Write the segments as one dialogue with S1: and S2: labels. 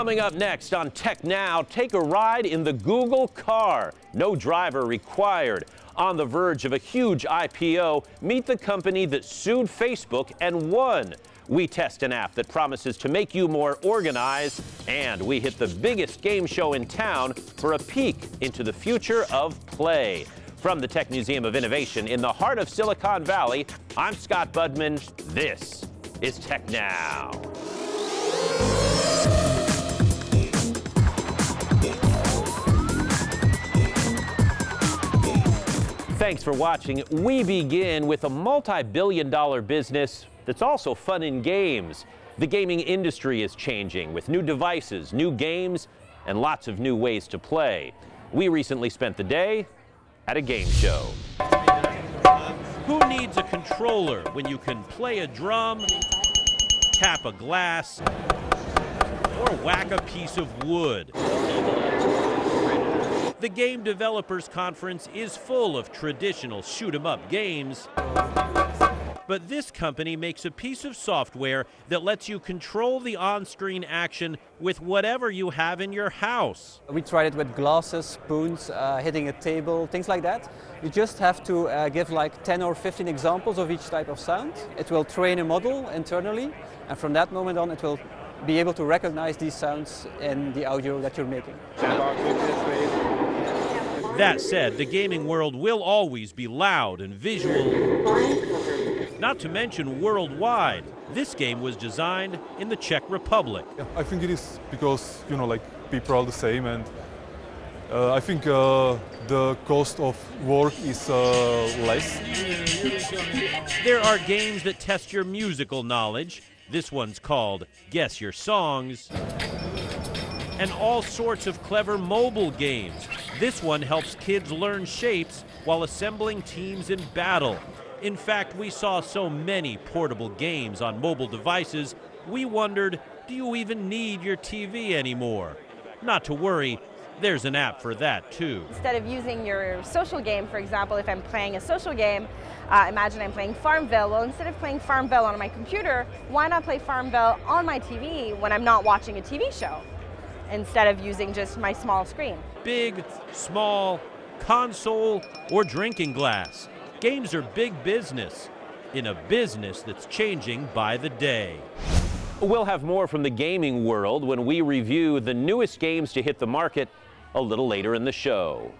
S1: Coming up next on Tech Now, take a ride in the Google car. No driver required. On the verge of a huge IPO, meet the company that sued Facebook and won. We test an app that promises to make you more organized, and we hit the biggest game show in town for a peek into the future of play. From the Tech Museum of Innovation in the heart of Silicon Valley, I'm Scott Budman. This is Tech Now. Thanks for watching. We begin with a multi-billion-dollar business that's also fun in games. The gaming industry is changing with new devices, new games, and lots of new ways to play. We recently spent the day at a game show.
S2: Who needs a controller when you can play a drum, tap a glass, or whack a piece of wood? The Game Developers Conference is full of traditional shoot-'em-up games, but this company makes a piece of software that lets you control the on-screen action with whatever you have in your house.
S3: We tried it with glasses, spoons, hitting a table, things like that. You just have to give like 10 or 15 examples of each type of sound. It will train a model internally, and from that moment on it will be able to recognize these sounds in the audio that you're making.
S2: That said, the gaming world will always be loud and visual, not to mention worldwide. This game was designed in the Czech Republic.
S4: I think it is because, like people are the same, and I think the cost of work is less.
S2: There are games that test your musical knowledge. This one's called Guess Your Songs. And all sorts of clever mobile games. This one helps kids learn shapes while assembling teams in battle. In fact, we saw so many portable games on mobile devices, we wondered, do you even need your TV anymore? Not to worry, there's an app for that too.
S5: Instead of using your social game, for example, if I'm playing a social game, imagine I'm playing Farmville. Well, instead of playing Farmville on my computer, why not play Farmville on my TV when I'm not watching a TV show, instead of using just my small screen?
S2: Big, small, console, or drinking glass. Games are big business in a business that's changing by the day.
S1: We'll have more from the gaming world when we review the newest games to hit the market a little later in the show.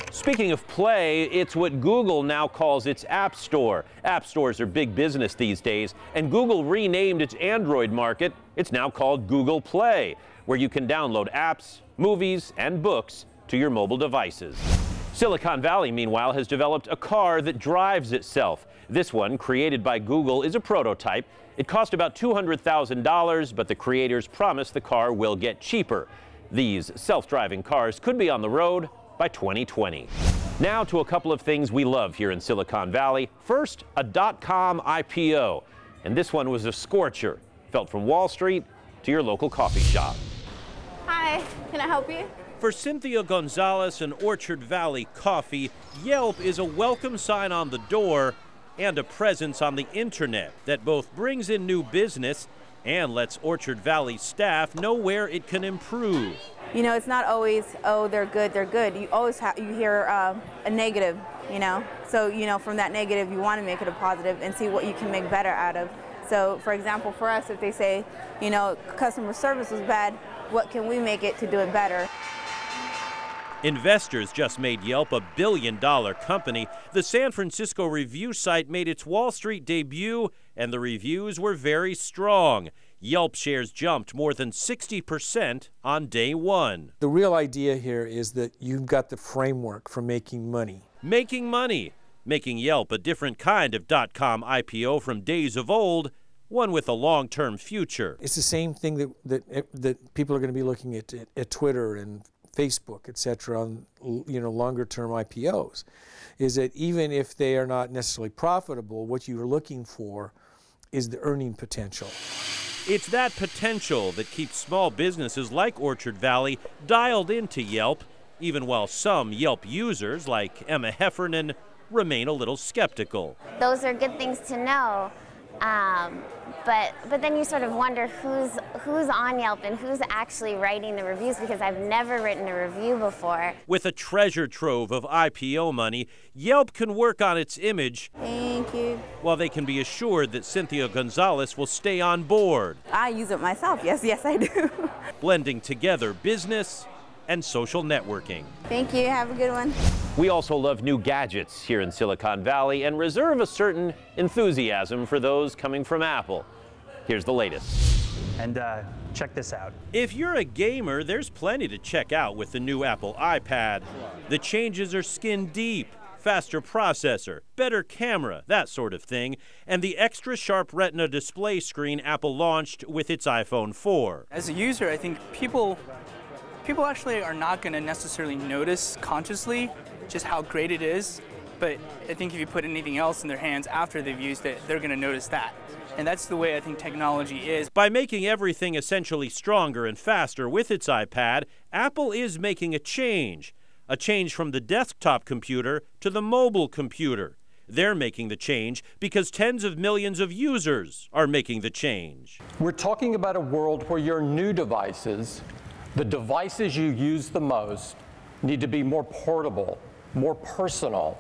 S1: Speaking of play, it's what Google now calls its App Store. App stores are big business these days, and Google renamed its Android market. It's now called Google Play, where you can download apps, movies, and books to your mobile devices. Silicon Valley, meanwhile, has developed a car that drives itself. This one, created by Google, is a prototype. It cost about $200,000, but the creators promise the car will get cheaper. These self-driving cars could be on the road by 2020. Now to a couple of things we love here in Silicon Valley. First, a .com IPO. And this one was a scorcher. Felt from Wall Street to your local coffee shop.
S6: Hi, can I help you?
S2: For Cynthia Gonzalez and Orchard Valley Coffee, Yelp is a welcome sign on the door and a presence on the internet that both brings in new business and lets Orchard Valley staff know where it can improve.
S6: You know, it's not always, oh, they're good, they're good. You always you hear a negative, So, from that negative, you want to make it a positive and see what you can make better out of. So, for example, for us, if they say, customer service was bad, what can we make it to do it better?
S2: Investors just made Yelp a billion-dollar company. The San Francisco review site made its Wall Street debut, and the reviews were very strong. Yelp shares jumped more than 60% on day one.
S7: The real idea here is that you've got the framework for making money.
S2: Making money, making Yelp a different kind of .com IPO from days of old, one with a long-term future.
S7: It's the same thing that people are going to be looking at Twitter and Facebook, etc., on longer-term IPOs, is that even if they are not necessarily profitable, what you're looking for is the earning potential.
S2: It's that potential that keeps small businesses like Orchard Valley dialed into Yelp, even while some Yelp users, like Emma Heffernan, remain a little skeptical.
S8: Those are good things to know, But then you sort of wonder who's on Yelp and who's actually writing the reviews, because I've never written a review before.
S2: With a treasure trove of IPO money, Yelp can work on its image.
S6: Thank you.
S2: While they can be assured that Cynthia Gonzalez will stay on board.
S6: I use it myself. Yes, I do.
S2: Blending together business and social networking.
S6: Thank you. Have a good one.
S1: We also love new gadgets here in Silicon Valley and reserve a certain enthusiasm for those coming from Apple. Here's the latest.
S9: And check this out.
S2: If you're a gamer, there's plenty to check out with the new Apple iPad. The changes are skin deep, faster processor, better camera, that sort of thing, and the extra sharp Retina display screen Apple launched with its iPhone 4.
S10: As a user, I think people actually are not going to necessarily notice consciously just how great it is, but I think if you put anything else in their hands after they've used it, they're going to notice that. And that's the way I think technology is.
S2: By making everything essentially stronger and faster with its iPad, Apple is making a change from the desktop computer to the mobile computer. They're making the change because tens of millions of users are making the change.
S11: We're talking about a world where your new devices, the devices you use the most, need to be more portable, more personal,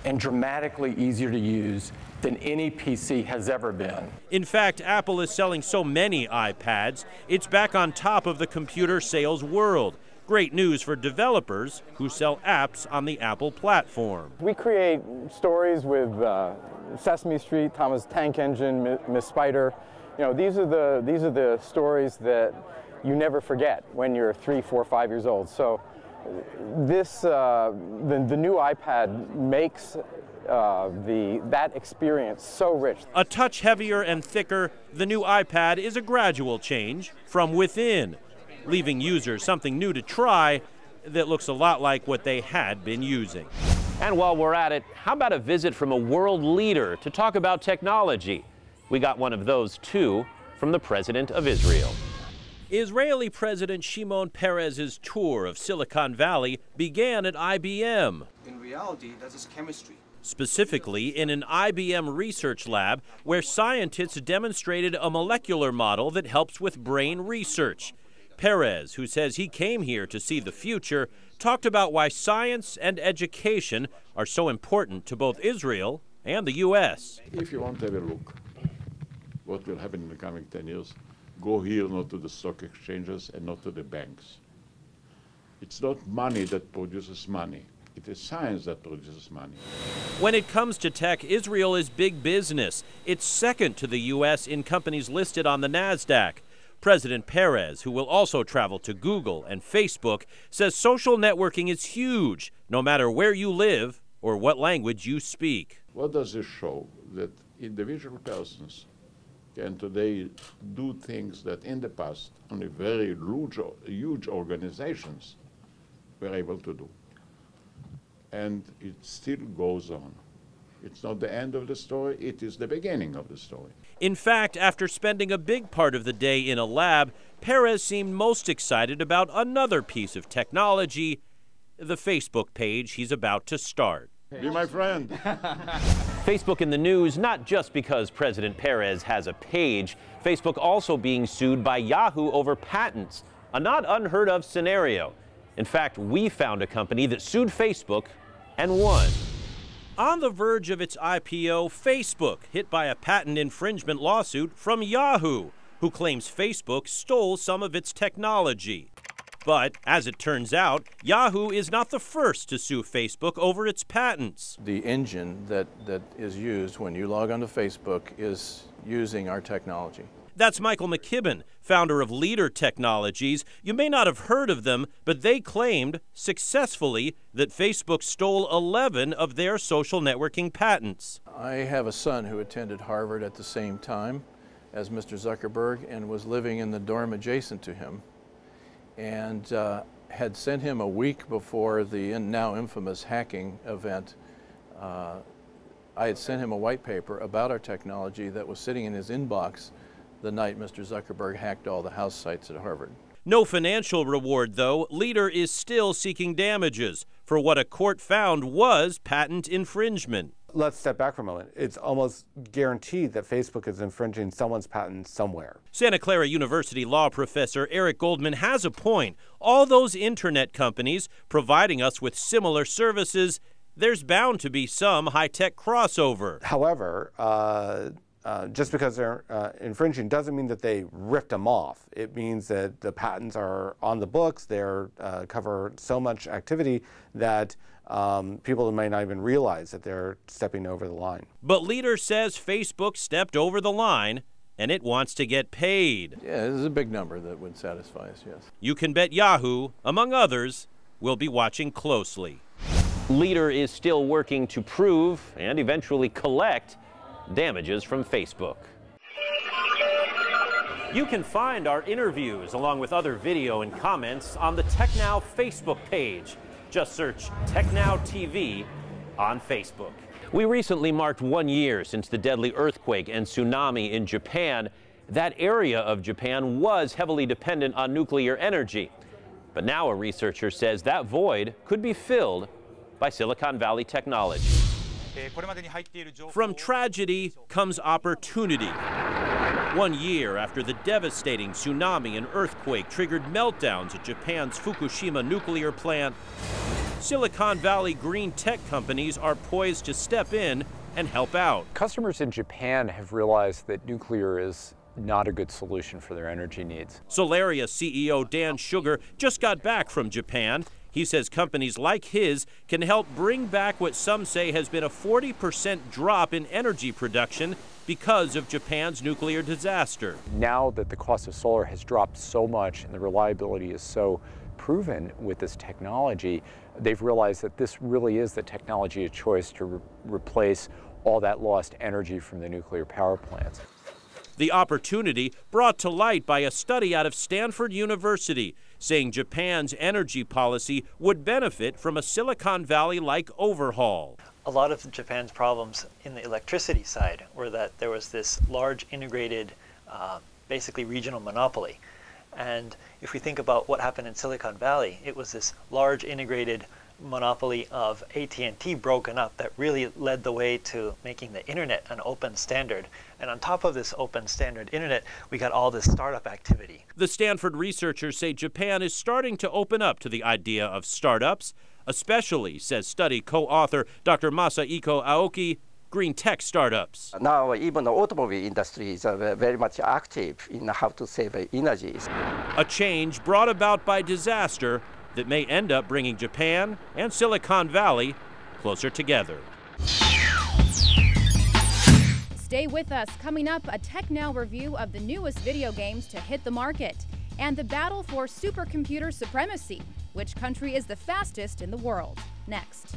S11: and dramatically easier to use than any PC has ever been.
S2: In fact, Apple is selling so many iPads, it's back on top of the computer sales world. Great news for developers who sell apps on the Apple platform.
S12: We create stories with Sesame Street, Thomas the Tank Engine, Miss Spider. You know, these are the stories that you never forget when you're 3, 4, 5 years old. So this the new iPad makes that experience so rich.
S2: A touch heavier and thicker, the new iPad is a gradual change from within, leaving users something new to try that looks a lot like what they had been using.
S1: And while we're at it, how about a visit from a world leader to talk about technology? We got one of those too from the President of Israel.
S2: Israeli President Shimon Peres's tour of Silicon Valley began at IBM.
S13: In reality, that is chemistry.
S2: Specifically in an IBM research lab where scientists demonstrated a molecular model that helps with brain research. Peres, who says he came here to see the future, talked about why science and education are so important to both Israel and the U.S.
S14: If you want to have a look what will happen in the coming 10 years, go here, not to the stock exchanges and not to the banks. It's not money that produces money. It is science that produces money.
S2: When it comes to tech, Israel is big business. It's second to the U.S. in companies listed on the NASDAQ. President Peres, who will also travel to Google and Facebook, says social networking is huge, no matter where you live or what language you speak.
S14: What does this show? That individual persons can today do things that in the past only very huge organizations were able to do. And it still goes on. It's not the end of the story, it is the beginning of the story.
S2: In fact, after spending a big part of the day in a lab, Peres seemed most excited about another piece of technology, the Facebook page he's about to start.
S14: Be my friend.
S1: Facebook in the news, not just because President Peres has a page. Facebook also being sued by Yahoo over patents, a not unheard of scenario. In fact, we found a company that sued Facebook and won.
S2: On the verge of its IPO, Facebook hit by a patent infringement lawsuit from Yahoo, who claims Facebook stole some of its technology. But, as it turns out, Yahoo is not the first to sue Facebook over its patents.
S15: The engine that is used when you log onto Facebook is using our technology.
S2: That's Michael McKibben, founder of Leader Technologies. You may not have heard of them, but they claimed, successfully, that Facebook stole 11 of their social networking patents.
S15: I have a son who attended Harvard at the same time as Mr. Zuckerberg and was living in the dorm adjacent to him, and had sent him a week before the now infamous hacking event. I had sent him a white paper about our technology that was sitting in his inbox the night Mr. Zuckerberg hacked all the house sites at Harvard.
S2: No financial reward, though. Leader is still seeking damages for what a court found was patent infringement.
S16: Let's step back for a moment. It's almost guaranteed that Facebook is infringing someone's patent somewhere.
S2: Santa Clara University law professor Eric Goldman has a point. All those internet companies providing us with similar services, there's bound to be some high-tech crossover.
S16: However, just because they're infringing doesn't mean that they ripped them off. It means that the patents are on the books, they're cover so much activity that people may not even realize that they're stepping over the line.
S2: But Leader says Facebook stepped over the line and it wants to get paid.
S15: Yeah, this is a big number that would satisfy us, yes.
S2: You can bet Yahoo, among others, will be watching closely.
S1: Leader is still working to prove and eventually collect damages from Facebook. You can find our interviews along with other video and comments on the TechNow Facebook page. Just search TechNow TV on Facebook. We recently marked 1 year since the deadly earthquake and tsunami in Japan. That area of Japan was heavily dependent on nuclear energy. But now a researcher says that void could be filled by Silicon Valley technology.
S2: From tragedy comes opportunity. 1 year after the devastating tsunami and earthquake triggered meltdowns at Japan's Fukushima nuclear plant, Silicon Valley green tech companies are poised to step in and help out.
S17: Customers in Japan have realized that nuclear is not a good solution for their energy needs.
S2: Solaria CEO Dan Sugar just got back from Japan. He says companies like his can help bring back what some say has been a 40% drop in energy production because of Japan's nuclear disaster.
S17: Now that the cost of solar has dropped so much and the reliability is so proven with this technology, they've realized that this really is the technology of choice to replace all that lost energy from the nuclear power plants.
S2: The opportunity brought to light by a study out of Stanford University, saying Japan's energy policy would benefit from a Silicon Valley-like overhaul.
S18: A lot of Japan's problems in the electricity side were that there was this large integrated, basically regional monopoly. And if we think about what happened in Silicon Valley, it was this large integrated monopoly of AT&T broken up that really led the way to making the internet an open standard. And on top of this open standard internet, we got all this startup activity.
S2: The Stanford researchers say Japan is starting to open up to the idea of startups, especially, says study co-author Dr. Masahiko Aoki, green tech startups.
S19: Now even the automobile industry is very much active in how to save energy.
S2: A change brought about by disaster that may end up bringing Japan and Silicon Valley closer together.
S20: Stay with us. Coming up, a TechNow review of the newest video games to hit the market and the battle for supercomputer supremacy. Which country is the fastest in the world? Next.